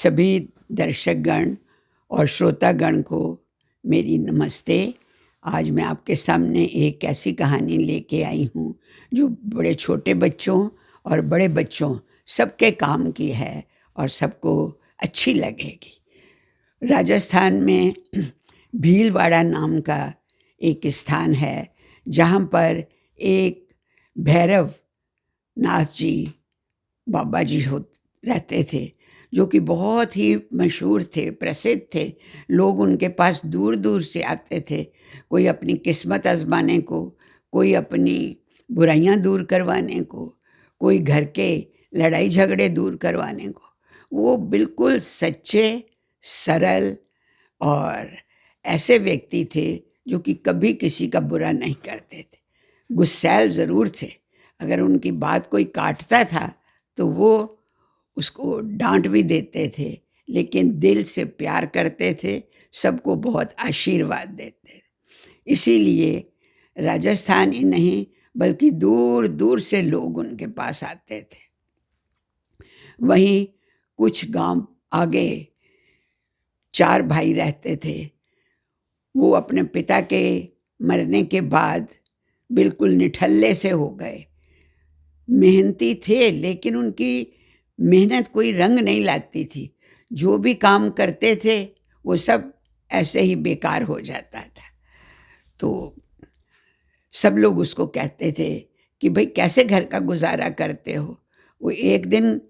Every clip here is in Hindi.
सभी दर्शकगण और श्रोतागण को मेरी नमस्ते। आज मैं आपके सामने एक ऐसी कहानी लेके आई हूँ जो बड़े छोटे बच्चों और बड़े बच्चों सबके काम की है और सबको अच्छी लगेगी। राजस्थान में भीलवाड़ा नाम का एक स्थान है जहाँ पर एक भैरव नाथ जी बाबा जी रहते थे, जो कि बहुत ही मशहूर थे, प्रसिद्ध थे। लोग उनके पास दूर दूर से आते थे, कोई अपनी किस्मत आजमाने को, कोई अपनी बुराइयां दूर करवाने को, कोई घर के लड़ाई झगड़े दूर करवाने को। वो बिल्कुल सच्चे, सरल और ऐसे व्यक्ति थे जो कि कभी किसी का बुरा नहीं करते थे। गुस्सैल ज़रूर थे। अगर उनकी बात कोई काटता था तो वो उसको डांट भी देते थे, लेकिन दिल से प्यार करते थे, सबको बहुत आशीर्वाद देते थे। इसीलिए राजस्थान ही नहीं बल्कि दूर दूर से लोग उनके पास आते थे। वहीं कुछ गांव आगे 4 भाई रहते थे। वो अपने पिता के मरने के बाद बिल्कुल निठल्ले से हो गए। मेहनती थे, लेकिन उनकी मेहनत कोई रंग नहीं लाती थी। जो भी काम करते थे वो सब ऐसे ही बेकार हो जाता था। तो सब लोग उसको कहते थे कि भाई कैसे घर का गुजारा करते हो। वो एक दिन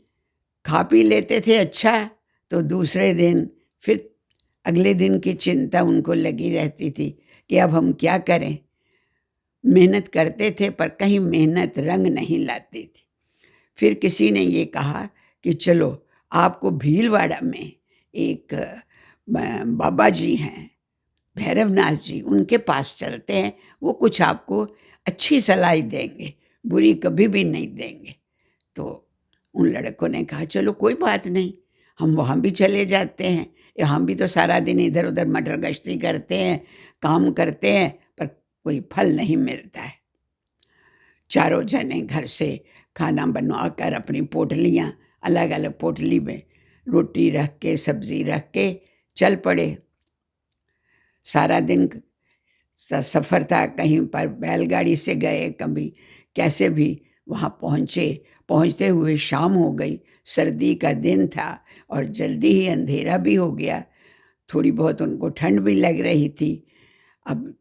खा पी लेते थे अच्छा, तो दूसरे दिन फिर अगले दिन की चिंता उनको लगी रहती थी कि अब हम क्या करें। मेहनत करते थे पर कहीं मेहनत रंग नहीं लाती थी। फिर किसी ने ये कहा कि चलो आपको भीलवाड़ा में एक बाबा जी हैं, भैरवनाथ जी, उनके पास चलते हैं। वो कुछ आपको अच्छी सलाह देंगे, बुरी कभी भी नहीं देंगे। तो उन लड़कों ने कहा चलो कोई बात नहीं, हम वहाँ भी चले जाते हैं। हम भी तो सारा दिन इधर उधर मटर गश्ती करते हैं, काम करते हैं, पर कोई फल नहीं मिलता है। चारों जने घर से खाना बनवाकर अपनी पोटलियाँ अलग अलग पोटली में रोटी रख के, सब्जी रख के चल पड़े। सारा दिन सफ़र था, कहीं पर बैलगाड़ी से गए, कभी कैसे भी वहाँ पहुँचे। पहुँचते हुए शाम हो गई, सर्दी का दिन था और जल्दी ही अंधेरा भी हो गया। थोड़ी बहुत उनको ठंड भी लग रही थी। अब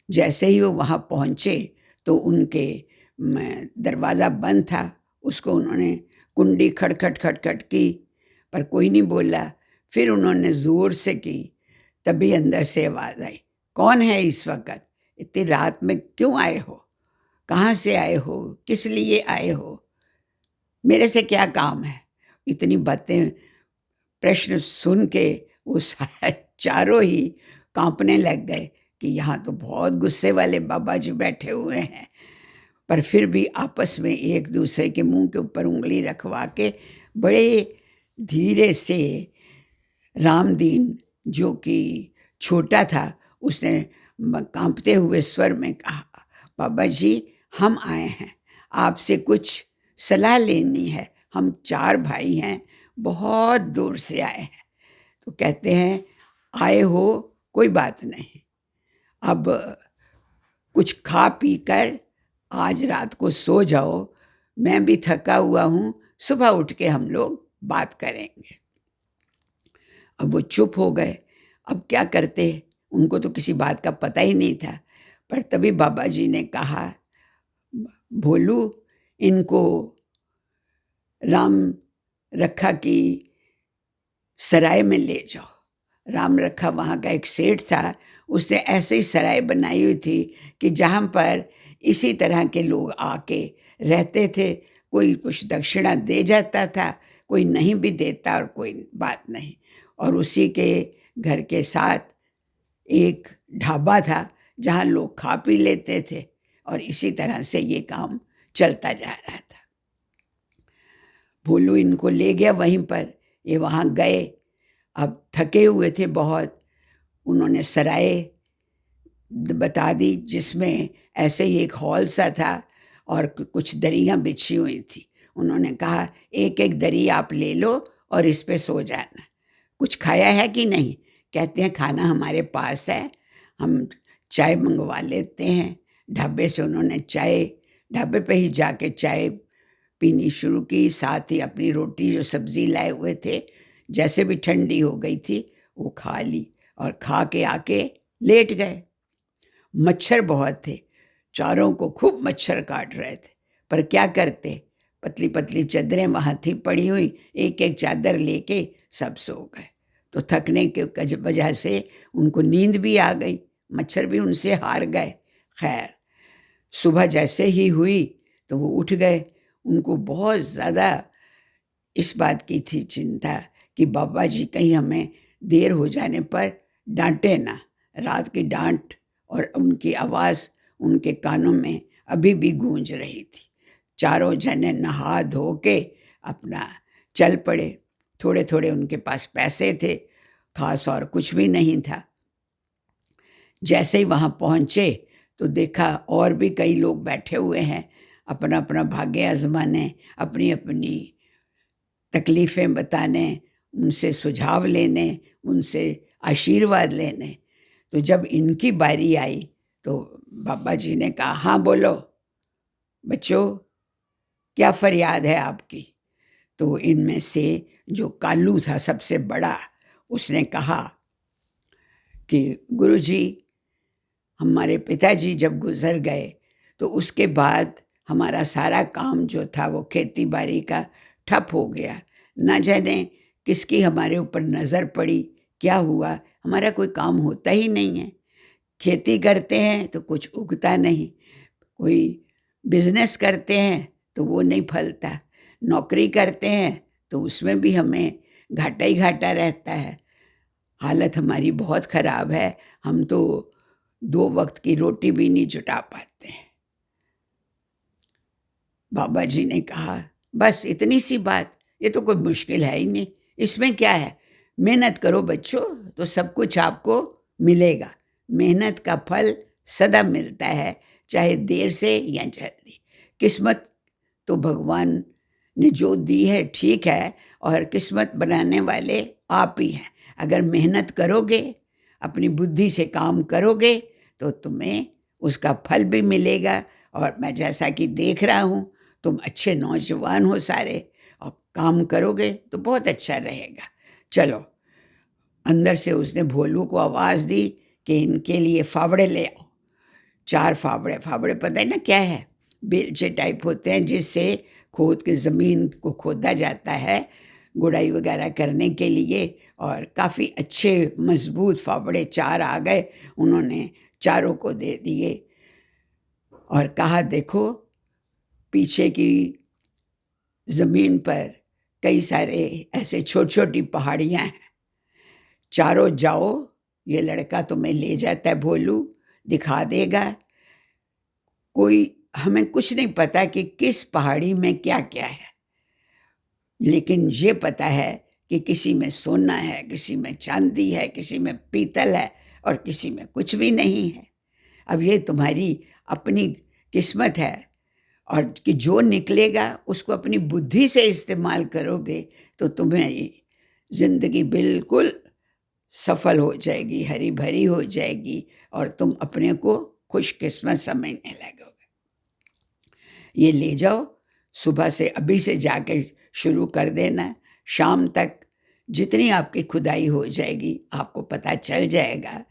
जैसे ही वो वहाँ पहुँचे तो उनके दरवाज़ा बंद था। उसको उन्होंने कुंडी खटखट खटखट की, पर कोई नहीं बोला। फिर उन्होंने ज़ोर से की, तभी अंदर से आवाज़ आई, कौन है इस वक़्त? इतनी रात में क्यों आए हो? कहाँ से आए हो? किस लिए आए हो? मेरे से क्या काम है? इतनी बातें, प्रश्न सुन के वो चारों ही काँपने लग गए कि यहाँ तो बहुत गुस्से वाले बाबा जी बैठे हुए हैं। पर फिर भी आपस में एक दूसरे के मुंह के ऊपर उंगली रखवा के बड़े धीरे से रामदीन, जो कि छोटा था, उसने कांपते हुए स्वर में कहा, बाबा जी हम आए हैं, आपसे कुछ सलाह लेनी है। हम 4 भाई हैं, बहुत दूर से आए हैं। तो कहते हैं आए हो, कोई बात नहीं, अब कुछ खा पी कर आज रात को सो जाओ। मैं भी थका हुआ हूँ, सुबह उठ के हम लोग बात करेंगे। अब वो चुप हो गए। अब क्या करते? उनको तो किसी बात का पता ही नहीं था। पर तभी बाबा जी ने कहा, भोलू इनको राम रखा की सराय में ले जाओ। राम रखा वहाँ का एक सेठ था, उसने ऐसे ही सराय बनाई हुई थी कि जहाँ पर इसी तरह के लोग आके रहते थे। कोई कुछ दक्षिणा दे जाता था, कोई नहीं भी देता और कोई बात नहीं। और उसी के घर के साथ एक ढाबा था जहाँ लोग खा पी लेते थे और इसी तरह से ये काम चलता जा रहा था। भोलू इनको ले गया वहीं पर। ये वहाँ गए, अब थके हुए थे बहुत। उन्होंने सराय बता दी जिसमें ऐसे ही एक हॉल सा था और कुछ दरियाँ बिछी हुई थी। उन्होंने कहा एक एक दरी आप ले लो और इस पे सो जाना। कुछ खाया है कि नहीं? कहते हैं खाना हमारे पास है, हम चाय मंगवा लेते हैं। ढाबे से उन्होंने ढाबे पे ही जाके चाय पीनी शुरू की, साथ ही अपनी रोटी जो सब्ज़ी लाए हुए थे, जैसे भी ठंडी हो गई थी, वो खा ली और खा के आके लेट गए। मच्छर बहुत थे, चारों को खूब मच्छर काट रहे थे, पर क्या करते? पतली-पतली चादरें वहाँ थी पड़ी हुई, एक-एक चादर लेके सब सो गए। तो थकने के वजह से उनको नींद भी आ गई, मच्छर भी उनसे हार गए। खैर, सुबह जैसे ही हुई तो वो उठ गए। उनको बहुत ज़्यादा इस बात की थी चिंता कि बाबा जी कहीं हमें देर हो जाने पर डांटे ना। रात की डांट और उनकी आवाज़ उनके कानों में अभी भी गूंज रही थी। चारों जने नहा धो के अपना चल पड़े। थोड़े थोड़े उनके पास पैसे थे, खास और कुछ भी नहीं था। जैसे ही वहाँ पहुँचे तो देखा और भी कई लोग बैठे हुए हैं, अपना अपना भाग्य आजमाने, अपनी अपनी तकलीफ़ें बताने, उनसे सुझाव लेने, उनसे आशीर्वाद लेने। तो जब इनकी बारी आई तो बाबा जी ने कहा, हाँ बोलो बच्चों, क्या फरियाद है आपकी? तो इनमें से जो कालू था सबसे बड़ा, उसने कहा कि गुरुजी, हमारे पिताजी जब गुज़र गए तो उसके बाद हमारा सारा काम जो था वो खेती बाड़ी का ठप हो गया। ना जाने किसकी हमारे ऊपर नज़र पड़ी, क्या हुआ, हमारा कोई काम होता ही नहीं है। खेती करते हैं तो कुछ उगता नहीं, कोई बिज़नेस करते हैं तो वो नहीं फलता, नौकरी करते हैं तो उसमें भी हमें घाटा ही घाटा रहता है। हालत हमारी बहुत ख़राब है, हम तो 2 वक़्त की रोटी भी नहीं जुटा पाते हैं। बाबा जी ने कहा, बस इतनी सी बात, ये तो कोई मुश्किल है ही नहीं, इसमें क्या है? मेहनत करो बच्चों, तो सब कुछ आपको मिलेगा। मेहनत का फल सदा मिलता है, चाहे देर से या जल्दी। किस्मत तो भगवान ने जो दी है ठीक है, और किस्मत बनाने वाले आप ही हैं। अगर मेहनत करोगे, अपनी बुद्धि से काम करोगे, तो तुम्हें उसका फल भी मिलेगा। और मैं जैसा कि देख रहा हूँ, तुम अच्छे नौजवान हो सारे, और काम करोगे तो बहुत अच्छा रहेगा। चलो, अंदर से उसने भोलू को आवाज़ दी कि इनके लिए फावड़े ले आओ। 4 फावड़े, फावड़े पता है ना क्या है? बेलचे टाइप होते हैं जिससे खोद के ज़मीन को खोदा जाता है, गुड़ाई वगैरह करने के लिए। और काफ़ी अच्छे मज़बूत फावड़े 4 आ गए, उन्होंने चारों को दे दिए और कहा, देखो पीछे की ज़मीन पर कई सारे ऐसे छोटी-छोटी पहाड़ियाँ हैं, चारों जाओ, ये लड़का तुम्हें ले जाता है भोलू, दिखा देगा। कोई हमें कुछ नहीं पता कि किस पहाड़ी में क्या-क्या है, लेकिन ये पता है कि किसी में सोना है, किसी में चाँदी है, किसी में पीतल है और किसी में कुछ भी नहीं है। अब ये तुम्हारी अपनी किस्मत है, और कि जो निकलेगा उसको अपनी बुद्धि से इस्तेमाल करोगे तो तुम्हारी ज़िंदगी बिल्कुल सफल हो जाएगी, हरी-भरी हो जाएगी और तुम अपने को खुशकिस्मत समझने लगोगे। ये ले जाओ, सुबह से अभी से जाके शुरू कर देना, शाम तक जितनी आपकी खुदाई हो जाएगी आपको पता चल जाएगा।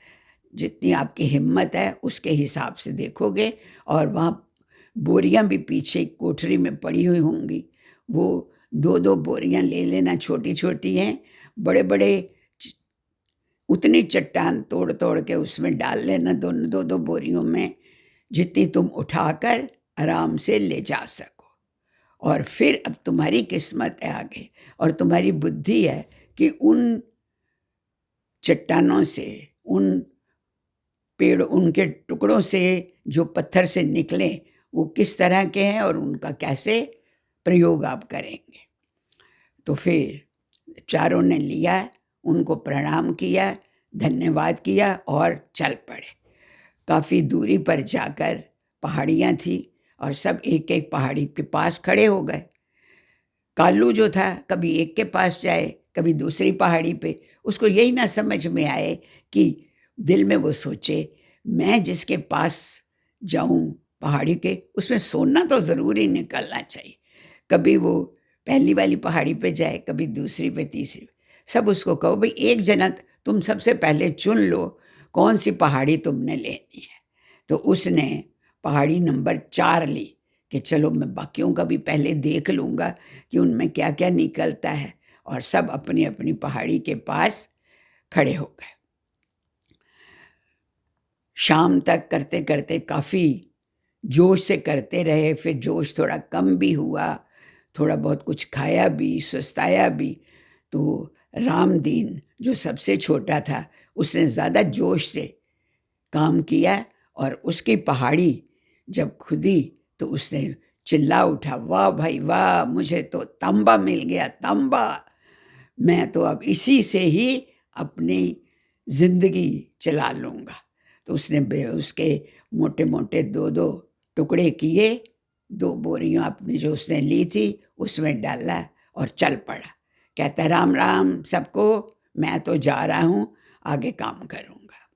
जितनी आपकी हिम्मत है उसके हिसाब से देखोगे, और वहाँ बोरियाँ भी पीछे कोठरी में पड़ी हुई होंगी, वो 2-2 बोरियाँ ले लेना, छोटी-छोटी हैं, बड़े-बड़े च उतनी चट्टान तोड़-तोड़ के उसमें डाल लेना, दोनों 2-2 बोरियों में, जितनी तुम उठाकर आराम से ले जा सको। और फिर अब तुम्हारी किस्मत है आगे, और तुम्हारी बुद्धि है कि उन चट्टानों से, उन पेड़, उनके टुकड़ों से जो पत्थर से निकले वो किस तरह के हैं और उनका कैसे प्रयोग आप करेंगे। तो फिर चारों ने लिया, उनको प्रणाम किया, धन्यवाद किया और चल पड़े। काफ़ी दूरी पर जाकर पहाड़ियाँ थी और सब एक-एक पहाड़ी के पास खड़े हो गए। कालू जो था कभी एक के पास जाए, कभी दूसरी पहाड़ी पे। उसको यही ना समझ में आए कि दिल में वो सोचे मैं जिसके पास जाऊं पहाड़ी के, उसमें सोना तो ज़रूर ही निकलना चाहिए। कभी वो पहली वाली पहाड़ी पे जाए, कभी दूसरी पे, तीसरी पे। सब उसको कहो भाई एक जना तुम सबसे पहले चुन लो कौन सी पहाड़ी तुमने लेनी है। तो उसने पहाड़ी नंबर 4 ली कि चलो मैं बाकियों का भी पहले देख लूँगा कि उनमें क्या-क्या निकलता है, और सब अपनी-अपनी पहाड़ी के पास खड़े हो गए। शाम तक करते-करते काफ़ी जोश से करते रहे, फिर जोश थोड़ा कम भी हुआ, थोड़ा बहुत कुछ खाया भी, सुस्ताया भी। तो रामदीन जो सबसे छोटा था, उसने ज़्यादा जोश से काम किया और उसकी पहाड़ी जब खुदी तो उसने चिल्ला उठा, वाह भाई वाह! मुझे तो तांबा मिल गया, तांबा। मैं तो अब इसी से ही अपनी ज़िंदगी चला लूँगा। तो उसने उसके मोटे-मोटे 2-2 टुकड़े किए, 2 बोरियाँ अपनी जो उसने ली थी उसमें डाला और चल पड़ा। कहता है राम राम सबको, मैं तो जा रहा हूँ, आगे काम करूँगा।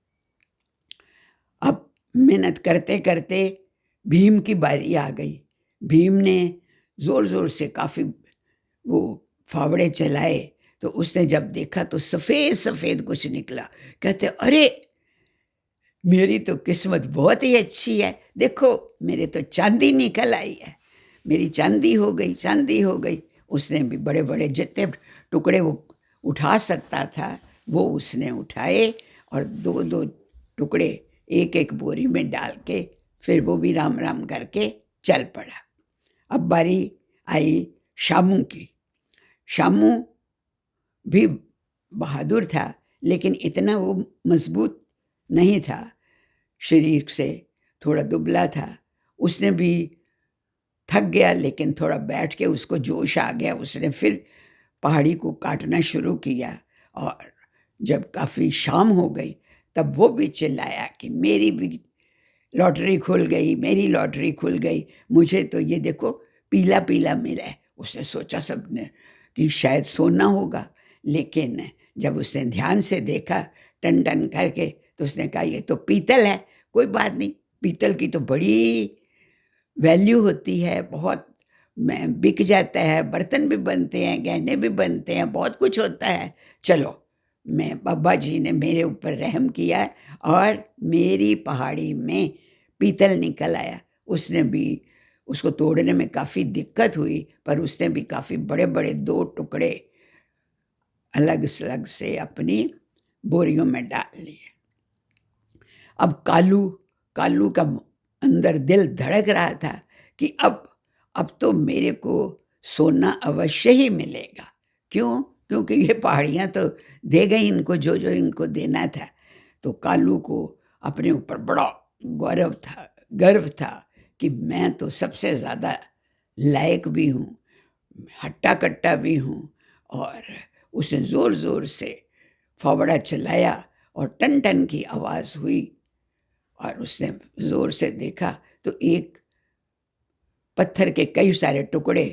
अब मेहनत करते-करते भीम की बारी आ गई। भीम ने ज़ोर-ज़ोर से काफ़ी वो फावड़े चलाए, तो उसने जब देखा तो सफ़ेद-सफ़ेद कुछ निकला। कहते अरे! मेरी तो किस्मत बहुत ही अच्छी है, देखो मेरे तो चाँदी निकल आई है, मेरी चाँदी हो गई, चाँदी हो गई। उसने भी बड़े-बड़े जितने टुकड़े वो उठा सकता था, वो उसने उठाए और 2-2 टुकड़े एक-एक बोरी में डाल के फिर वो भी राम-राम करके चल पड़ा। अब बारी आई शामू की। शामू भी बहादुर था, लेकिन इतना वो मज़बूत नहीं था, शरीर से थोड़ा दुबला था। उसने भी थक गया, लेकिन थोड़ा बैठ के उसको जोश आ गया, उसने फिर पहाड़ी को काटना शुरू किया। और जब काफ़ी शाम हो गई, तब वो भी चिल्लाया कि मेरी भी लॉटरी खुल गई, मेरी लॉटरी खुल गई, मुझे तो ये देखो पीला-पीला मिला है। उसने सोचा सबने कि शायद सोना होगा, लेकिन जब उसने ध्यान से देखा टन-टन करके, तो उसने कहा ये तो पीतल है, कोई बात नहीं, पीतल की तो बड़ी वैल्यू होती है, बहुत में बिक जाता है, बर्तन भी बनते हैं, गहने भी बनते हैं, बहुत कुछ होता है। चलो, मैं बाबा जी ने मेरे ऊपर रहम किया है और मेरी पहाड़ी में पीतल निकल आया। उसने भी उसको तोड़ने में काफ़ी दिक्कत हुई, पर उसने भी काफ़ी बड़े-बड़े 2 टुकड़े अलग-अलग से अपनी बोरियों में डाल लिए। अब कालू का अंदर दिल धड़क रहा था कि अब तो मेरे को सोना अवश्य ही मिलेगा। क्यों? क्योंकि ये पहाड़ियाँ तो दे गई इनको जो-जो इनको देना था। तो कालू को अपने ऊपर बड़ा गर्व था कि मैं तो सबसे ज़्यादा लायक भी हूँ, हट्टा-कट्टा भी हूँ। और उसने ज़ोर-ज़ोर से फावड़ा चलाया और टन-टन की आवाज़ हुई और उसने ज़ोर से देखा तो एक पत्थर के कई सारे टुकड़े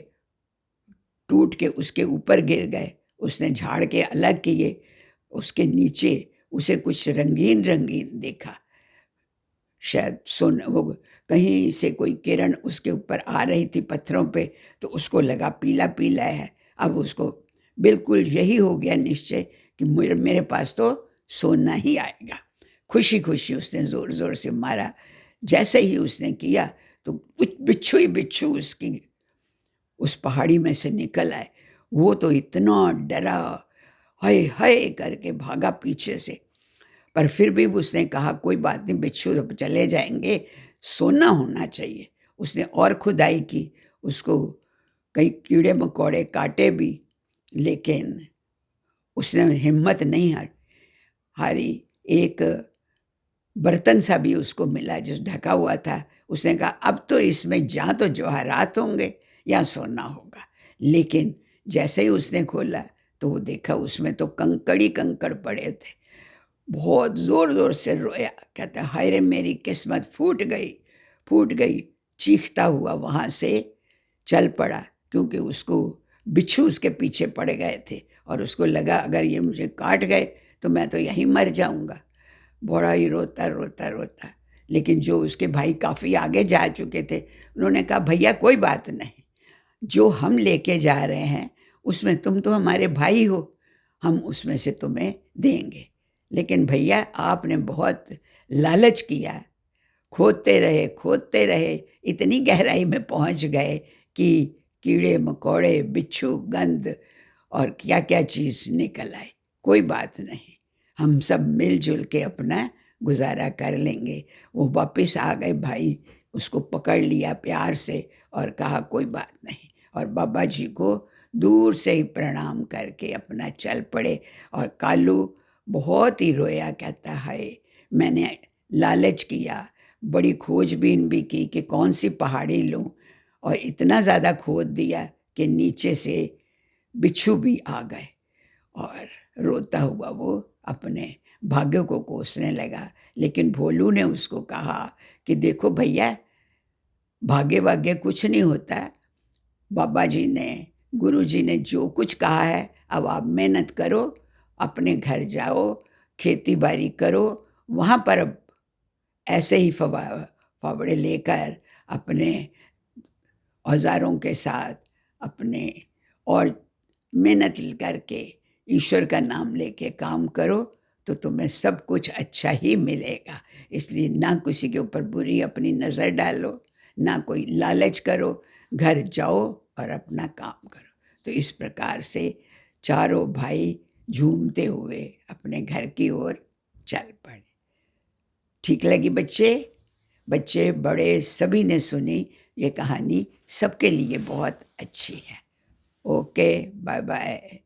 टूट के उसके ऊपर गिर गए। उसने झाड़ के अलग किए, उसके नीचे उसे कुछ रंगीन-रंगीन दिखा। शायद वो कहीं से कोई किरण उसके ऊपर आ रही थी पत्थरों पे, तो उसको लगा पीला-पीला है। अब उसको बिल्कुल यही हो गया निश्चय कि मेरे मेरे पास तो सोना ही आएगा। खुशी-खुशी उसने ज़ोर-ज़ोर से मारा। जैसे ही उसने किया तो कुछ बिच्छू ही बिच्छू उसकी उस पहाड़ी में से निकल आए। वो तो इतना डरा, हाय हाय करके भागा पीछे से। पर फिर भी उसने कहा कोई बात नहीं, बिच्छू तो चले जाएँगे, सोना होना चाहिए। उसने और खुदाई की, उसको कई कीड़े-मकोड़े काटे भी, लेकिन उसने हिम्मत नहीं हारी। एक बर्तन सा भी उसको मिला जो ढका हुआ था। उसने कहा अब तो इसमें या तो जवाहरात होंगे या सोना होगा। लेकिन जैसे ही उसने खोला तो वो देखा उसमें तो कंकड़ ही कंकड़ पड़े थे। बहुत ज़ोर-ज़ोर से रोया, कहता है हाय रे मेरी किस्मत फूट गई, फूट गई। चीखता हुआ वहाँ से चल पड़ा, क्योंकि उसको बिच्छू उसके पीछे पड़ गए थे और उसको लगा अगर ये मुझे काट गए तो मैं तो यहीं मर जाऊंगा। बड़ा ही रोता रोता रोता, लेकिन जो उसके भाई काफ़ी आगे जा चुके थे, उन्होंने कहा भैया कोई बात नहीं, जो हम लेके जा रहे हैं उसमें तुम तो हमारे भाई हो, हम उसमें से तुम्हें देंगे। लेकिन भैया आपने बहुत लालच किया, खोदते रहे, इतनी गहराई में पहुंच गए कि कीड़े मकोड़े, बिच्छू, गंध और क्या-क्या चीज़ निकल आए। कोई बात नहीं, हम सब मिल-जुल के अपना गुज़ारा कर लेंगे। वो वापिस आ गए भाई, उसको पकड़ लिया प्यार से और कहा कोई बात नहीं, और बाबा जी को दूर से ही प्रणाम करके अपना चल पड़े। और कालू बहुत ही रोया, कहता है मैंने लालच किया, बड़ी खोजबीन भी की कि कौन-सी पहाड़ी लूँ, और इतना ज़्यादा खोद दिया कि नीचे से बिच्छू भी आ गए, और रोता हुआ वो अपने भाग्य को कोसने लगा। लेकिन भोलू ने उसको कहा कि देखो भैया, भाग्य-वाग्य कुछ नहीं होता, बाबा जी ने, गुरु जी ने जो कुछ कहा है, अब आप मेहनत करो, अपने घर जाओ, खेती-बाड़ी करो, वहाँ पर अब ऐसे ही फावड़े लेकर अपने औज़ारों के साथ अपने और मेहनत करके ईश्वर का नाम लेके काम करो, तो तुम्हें सब कुछ अच्छा ही मिलेगा। इसलिए ना किसी के ऊपर बुरी अपनी नज़र डालो, ना कोई लालच करो, घर जाओ और अपना काम करो। तो इस प्रकार से चारों भाई झूमते हुए अपने घर की ओर चल पड़े। ठीक लगी बच्चे? बच्चे बड़े सभी ने सुनी, ये कहानी सबके लिए बहुत अच्छी है। Okay, bye bye.